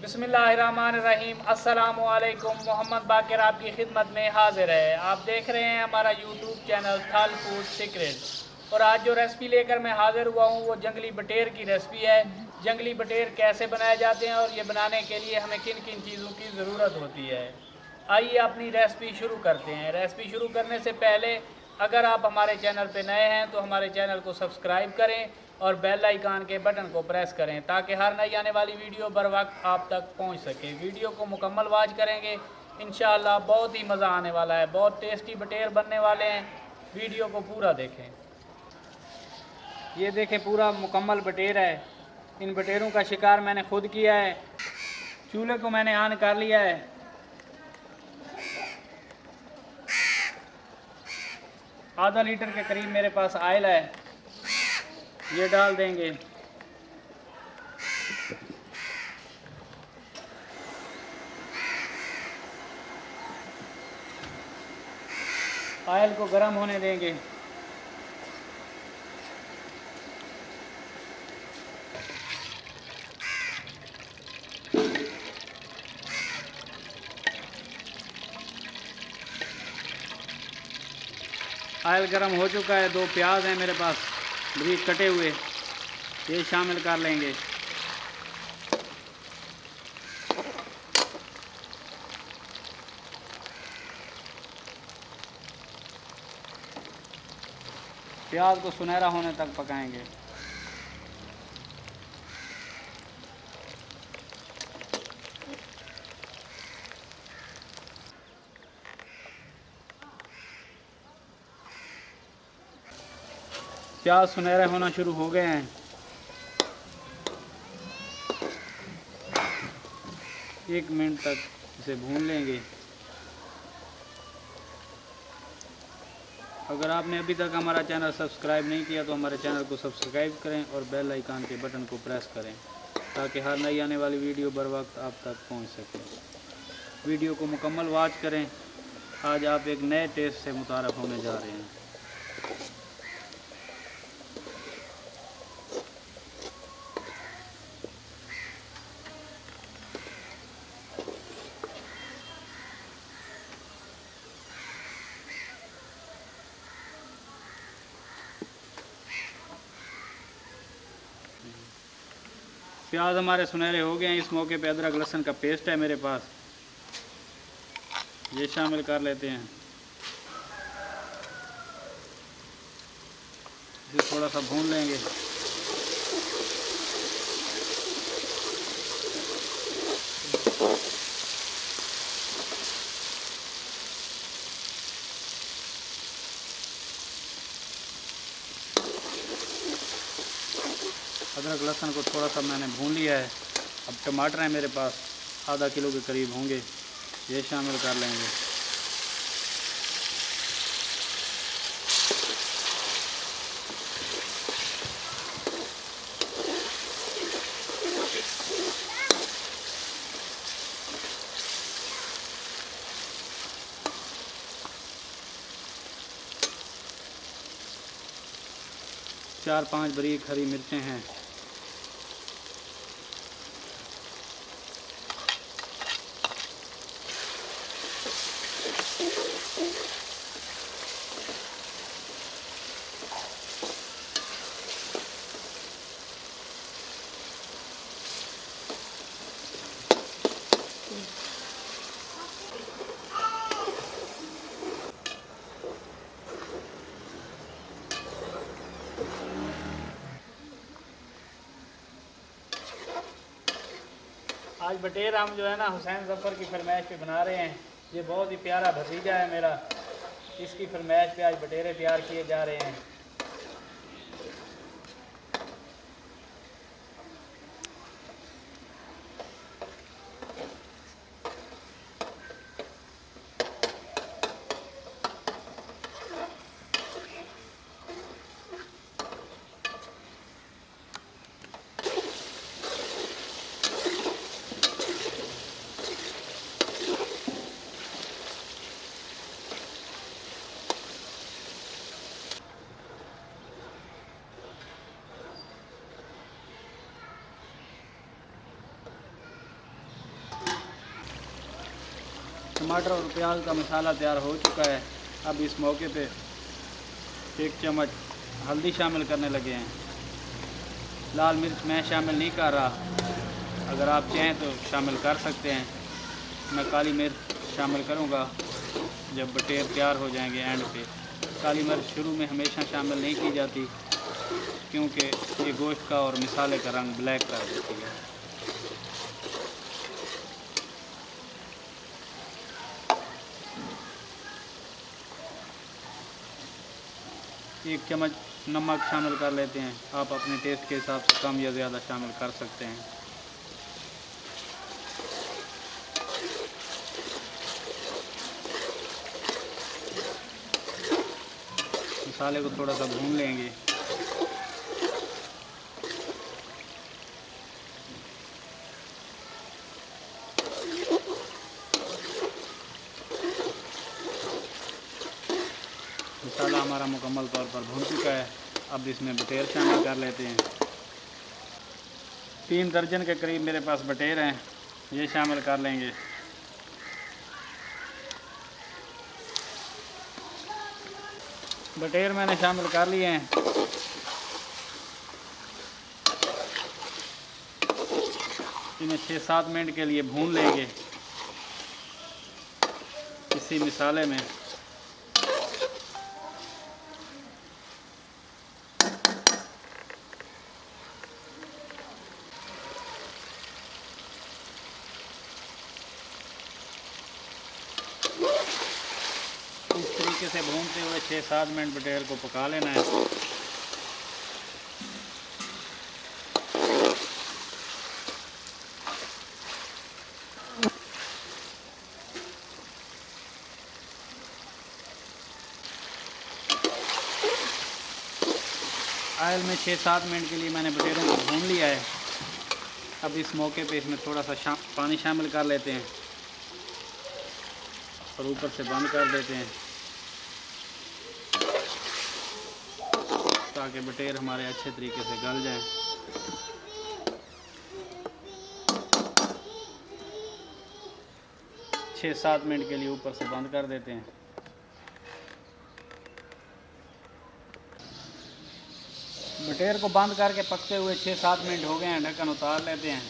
बिस्मिल्लाहिर्रहमानिर्रहीम। अस्सलामुअलैकुम। मोहम्मद बाकिर आपकी खिदमत में हाजिर है। आप देख रहे हैं हमारा यूट्यूब चैनल थल फूड सीक्रेट। और आज जो रेसिपी लेकर मैं हाजिर हुआ हूँ वो जंगली बटेर की रेसिपी है। जंगली बटेर कैसे बनाए जाते हैं और ये बनाने के लिए हमें किन किन चीज़ों की ज़रूरत होती है, आइए अपनी रेसिपी शुरू करते हैं। रेसिपी शुरू करने से पहले अगर आप हमारे चैनल पर नए हैं तो हमारे चैनल को सब्सक्राइब करें और बेल आइकन के बटन को प्रेस करें ताकि हर नई आने वाली वीडियो बर वक्त आप तक पहुंच सके। वीडियो को मुकम्मल वॉच करेंगे, इंशाअल्लाह बहुत ही मज़ा आने वाला है। बहुत टेस्टी बटेर बनने वाले हैं, वीडियो को पूरा देखें। ये देखें, पूरा मुकम्मल बटेर है। इन बटेरों का शिकार मैंने खुद किया है। चूल्हे को मैंने ऑन कर लिया है। आधा लीटर के करीब मेरे पास ऑयल है, ये डाल देंगे। ऑयल को गर्म होने देंगे। ऑयल गर्म हो चुका है। 2 प्याज हैं मेरे पास बारीक कटे हुए, ये शामिल कर लेंगे। प्याज को सुनहरा होने तक पकाएंगे। प्याज सुनहरे होना शुरू हो गए हैं। 1 मिनट तक इसे भून लेंगे। अगर आपने अभी तक हमारा चैनल सब्सक्राइब नहीं किया तो हमारे चैनल को सब्सक्राइब करें और बेल आइकन के बटन को प्रेस करें ताकि हर नई आने वाली वीडियो बर वक्त आप तक पहुंच सके। वीडियो को मुकम्मल वॉच करें। आज आप एक नए टेस्ट से मुतारफ़ होने जा रहे हैं। प्याज हमारे सुनहरे हो गए हैं। इस मौके पे अदरक लहसुन का पेस्ट है मेरे पास, ये शामिल कर लेते हैं। इसे थोड़ा सा भून लेंगे। अदरक लहसुन को थोड़ा सा मैंने भून लिया है। अब टमाटर हैं मेरे पास, आधा किलो के करीब होंगे, ये शामिल कर लेंगे। चार 5 बारीक हरी मिर्चें हैं। आज बटेर हम जो है ना हुसैन ज़फ़र की फरमाइश पे बना रहे हैं। ये बहुत ही प्यारा भतीजा है मेरा, इसकी फरमाइश पे आज बटेरे तैयार किए जा रहे हैं। टमाटर और प्याज का मसाला तैयार हो चुका है। अब इस मौके पे 1 चम्मच हल्दी शामिल करने लगे हैं। लाल मिर्च मैं शामिल नहीं कर रहा, अगर आप चाहें तो शामिल कर सकते हैं। मैं काली मिर्च शामिल करूंगा जब बटेर तैयार हो जाएंगे एंड पे। काली मिर्च शुरू में हमेशा शामिल नहीं की जाती क्योंकि ये गोश्त का और मसाले का रंग ब्लैक कर देती है। एक चम्मच नमक शामिल कर लेते हैं। आप अपने टेस्ट के हिसाब से कम या ज़्यादा शामिल कर सकते हैं। मसाले को थोड़ा सा भून लेंगे। मसाला हमारा मुकम्मल तौर पर भून चुका है। अब इसमें बटेर शामिल कर लेते हैं। 3 दर्जन के करीब मेरे पास बटेर हैं, ये शामिल कर लेंगे। बटेर मैंने शामिल कर लिए हैं। इन्हें 6-7 मिनट के लिए भून लेंगे इसी मसाले में। इस तरीके से भूनते हुए 6-7 मिनट बटेर को पका लेना है। ऑयल में 6-7 मिनट के लिए मैंने बटेरों को भून लिया है। अब इस मौके पे इसमें थोड़ा सा पानी शामिल कर लेते हैं और ऊपर से बंद कर देते हैं ताकि बटेर हमारे अच्छे तरीके से गल जाएं। छः 7 मिनट के लिए ऊपर से बंद कर देते हैं। बटेर को बंद करके पकते हुए 6-7 मिनट हो गए हैं। ढक्कन उतार लेते हैं।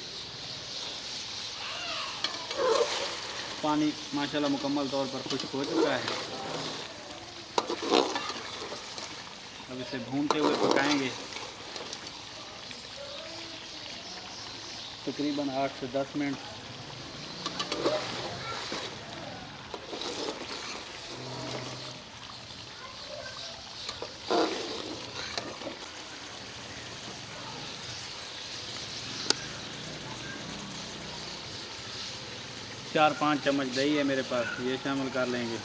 पानी माशाल्लाह मुकम्मल तौर पर खुश्क हो चुका है। अब इसे भूनते हुए पकाएंगे तकरीबन 8 से 10 मिनट। चार 5 चम्मच दही है मेरे पास, ये शामिल कर लेंगे।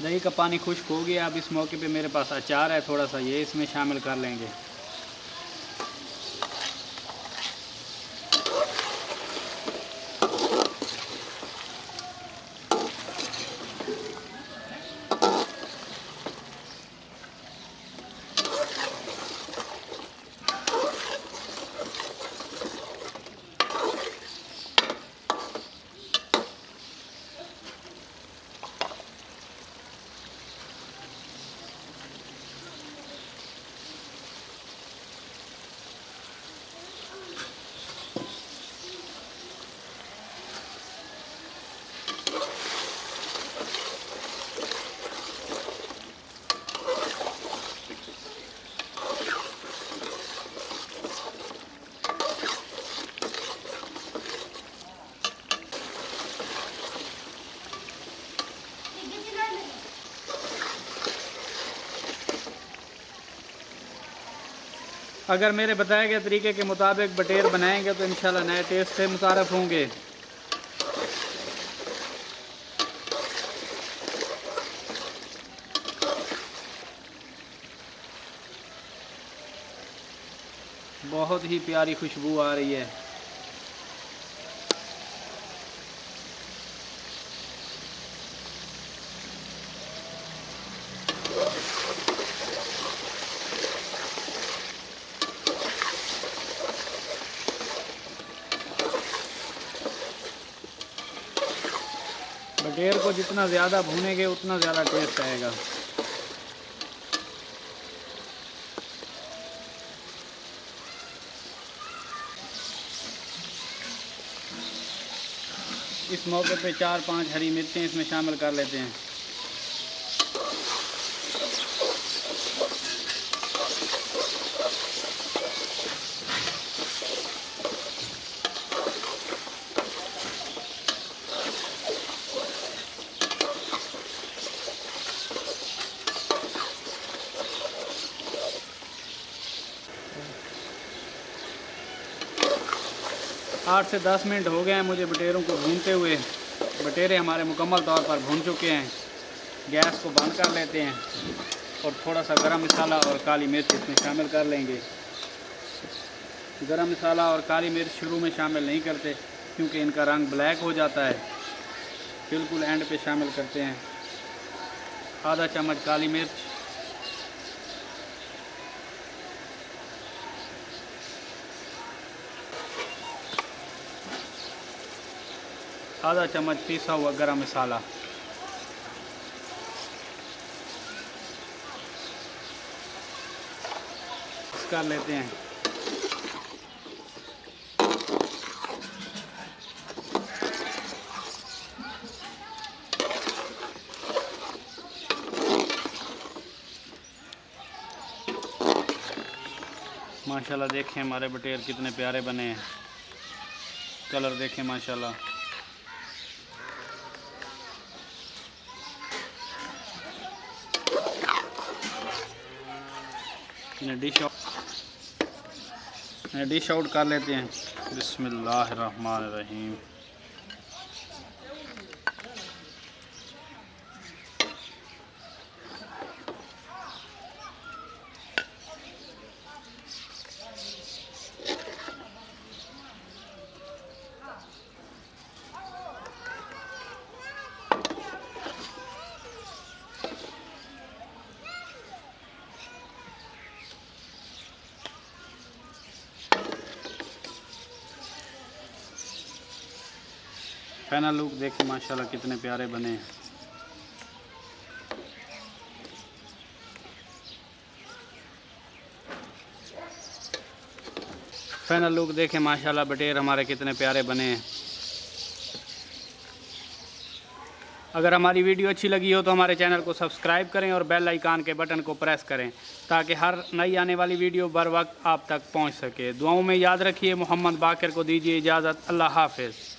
दही का पानी खुश्क हो गया। अब इस मौके पे मेरे पास अचार है थोड़ा सा, ये इसमें शामिल कर लेंगे। अगर मेरे बताए गए तरीके के मुताबिक बटेर बनाएंगे तो इंशाल्लाह नए टेस्ट से मुतारफ़ होंगे। बहुत ही प्यारी खुशबू आ रही है। बटेर को जितना ज़्यादा भूनेंगे उतना ज़्यादा टेस्ट आएगा। इस मौके पे 4-5 हरी मिर्चें इसमें शामिल कर लेते हैं। आठ से 10 मिनट हो गए हैं मुझे बटेरों को भूनते हुए। बटेरे हमारे मुकम्मल तौर पर भून चुके हैं। गैस को बंद कर लेते हैं और थोड़ा सा गरम मसाला और काली मिर्च इसमें शामिल कर लेंगे। गरम मसाला और काली मिर्च शुरू में शामिल नहीं करते क्योंकि इनका रंग ब्लैक हो जाता है, बिल्कुल एंड पे शामिल करते हैं। आधा चम्मच काली मिर्च, आधा चम्मच पिसा हुआ गरम मसाला, कर लेते हैं। माशाल्लाह देखें हमारे बटेर कितने प्यारे बने हैं। कलर देखें माशाल्लाह। इन्हें डिश आउट कर लेते हैं। बिस्मिल्लाहिर्रहमानिर्रहीम। फाइनल लुक देखिए माशाल्लाह कितने प्यारे बने हैं। फाइनल लुक देखें माशाल्लाह बटेर हमारे कितने प्यारे बने हैं। अगर हमारी वीडियो अच्छी लगी हो तो हमारे चैनल को सब्सक्राइब करें और बेल आइकन के बटन को प्रेस करें ताकि हर नई आने वाली वीडियो बर वक्त आप तक पहुंच सके। दुआओं में याद रखिए। मोहम्मद बाकर को दीजिए इजाज़त। अल्लाह हाफ़िज़।